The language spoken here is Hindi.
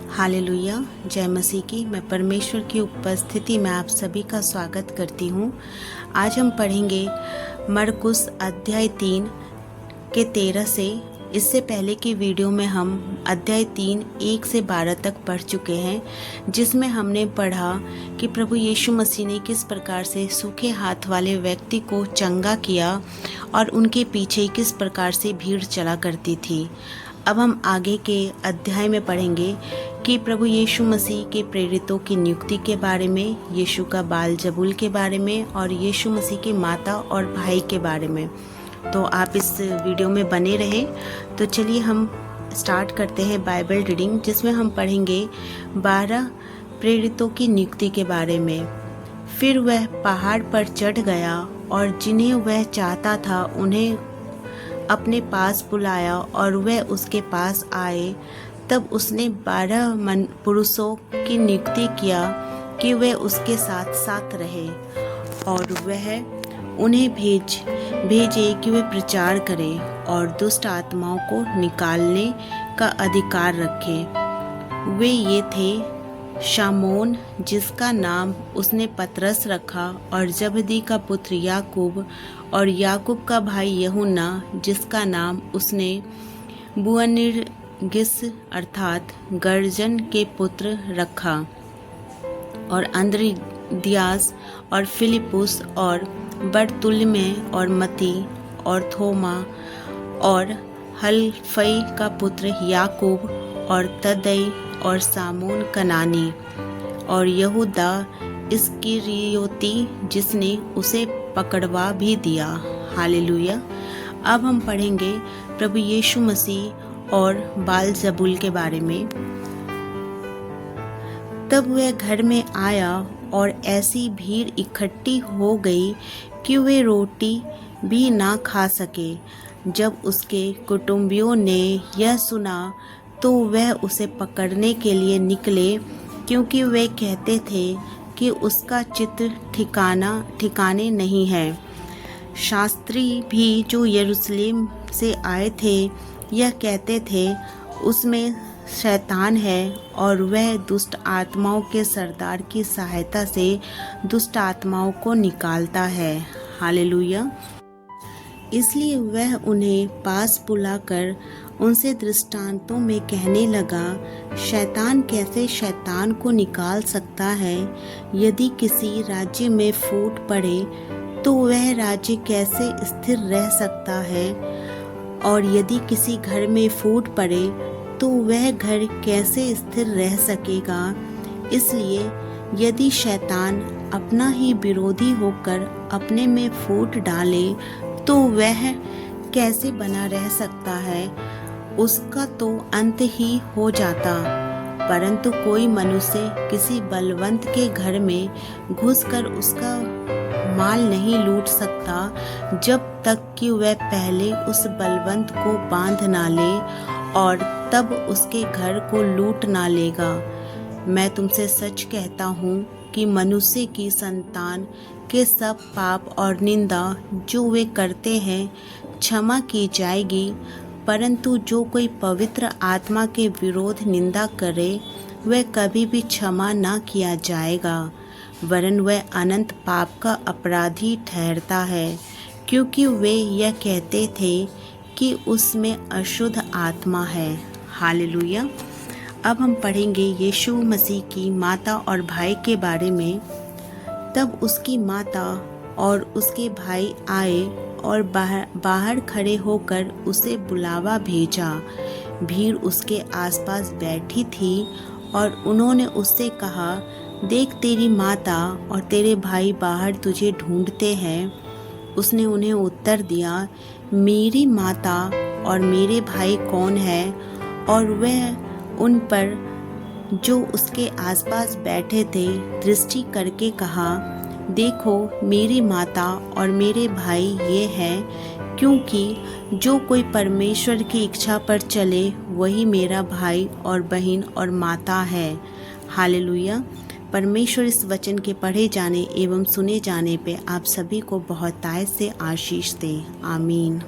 हालेलुया। जय मसीह की। मैं परमेश्वर की उपस्थिति में आप सभी का स्वागत करती हूँ। आज हम पढ़ेंगे मरकुस अध्याय 3 के 13 से। इससे पहले की वीडियो में हम अध्याय 3 1 से 12 तक पढ़ चुके हैं, जिसमें हमने पढ़ा कि प्रभु यीशु मसीह ने किस प्रकार से सूखे हाथ वाले व्यक्ति को चंगा किया और उनके पीछे किस प्रकार से भीड़ चला करती थी। अब हम आगे के अध्याय में पढ़ेंगे कि प्रभु यीशु मसीह के प्रेरितों की नियुक्ति के बारे में, यीशु का बाल जबूल के बारे में और यीशु मसीह की माता और भाई के बारे में। तो आप इस वीडियो में बने रहें। तो चलिए हम स्टार्ट करते हैं बाइबल रीडिंग, जिसमें हम पढ़ेंगे 12 प्रेरितों की नियुक्ति के बारे में। फिर वह पहाड़ पर चढ़ गया और जिन्हें वह चाहता था उन्हें अपने पास बुलाया और वह उसके पास आए। तब उसने 12 पुरुषों की नियुक्ति किया कि वे उसके साथ साथ रहे और वह उन्हें भेजे कि वे प्रचार करें और दुष्ट आत्माओं को निकालने का अधिकार रखें। वे ये थे: शामोन, जिसका नाम उसने पतरस रखा, और जबदी का पुत्र याकूब, और याकूब का भाई यूहन्ना, जिसका नाम उसने बुअनिर्गिस अर्थात गर्जन के पुत्र रखा, और अंद्रियास और फिलिपुस और बरतुल्मै और मती और थोमा और हलफई का पुत्र याकूब और तदै और सामोन कनानी और यहूदा इस्करियोती, जिसने उसे पकड़वा भी दिया। हालेलुया। अब हम पढ़ेंगे प्रभु यीशु मसीह और बाल जबूल के बारे में। तब वह घर में आया और ऐसी भीड़ इकट्ठी हो गई कि वे रोटी भी ना खा सके। जब उसके कुटुंबियों ने यह सुना तो वह उसे पकड़ने के लिए निकले, क्योंकि वे कहते थे कि उसका चित्त ठिकाने नहीं है। शास्त्री भी जो यरूशलेम से आए थे यह कहते थे, उसमें शैतान है और वह दुष्ट आत्माओं के सरदार की सहायता से दुष्ट आत्माओं को निकालता है। हालेलुया। इसलिए वह उन्हें पास बुलाकर उनसे दृष्टांतों में कहने लगा, शैतान कैसे शैतान को निकाल सकता है? यदि किसी राज्य में फूट पड़े तो वह राज्य कैसे स्थिर रह सकता है? और यदि किसी घर में फूट पड़े तो वह घर कैसे स्थिर रह सकेगा? इसलिए यदि शैतान अपना ही विरोधी होकर अपने में फूट डाले तो वह कैसे बना रह सकता है? उसका तो अंत ही हो जाता। परंतु कोई मनुष्य किसी बलवंत के घर में घुसकर उसका माल नहीं लूट सकता, जब तक कि वह पहले उस बलवंत को बांध ना ले, और तब उसके घर को लूट ना लेगा। मैं तुमसे सच कहता हूँ कि मनुष्य की संतान के सब पाप और निंदा जो वे करते हैं क्षमा की जाएगी, परंतु जो कोई पवित्र आत्मा के विरोध निंदा करे वह कभी भी क्षमा ना किया जाएगा, वरन वह अनंत पाप का अपराधी ठहरता है, क्योंकि वे यह कहते थे कि उसमें अशुद्ध आत्मा है। हालेलुया। अब हम पढ़ेंगे यीशु मसीह की माता और भाई के बारे में। तब उसकी माता और उसके भाई आए और बाहर खड़े होकर उसे बुलावा भेजा। भीड़ उसके आसपास बैठी थी और उन्होंने उससे कहा, देख, तेरी माता और तेरे भाई बाहर तुझे ढूंढते हैं। उसने उन्हें उत्तर दिया, मेरी माता और मेरे भाई कौन है? और वह उन पर जो उसके आसपास बैठे थे दृष्टि करके कहा, देखो, मेरी माता और मेरे भाई ये हैं, क्योंकि जो कोई परमेश्वर की इच्छा पर चले वही मेरा भाई और बहन और माता है। हालेलुया। परमेश्वर इस वचन के पढ़े जाने एवं सुने जाने पे आप सभी को बहुतायत से आशीष दे। आमीन।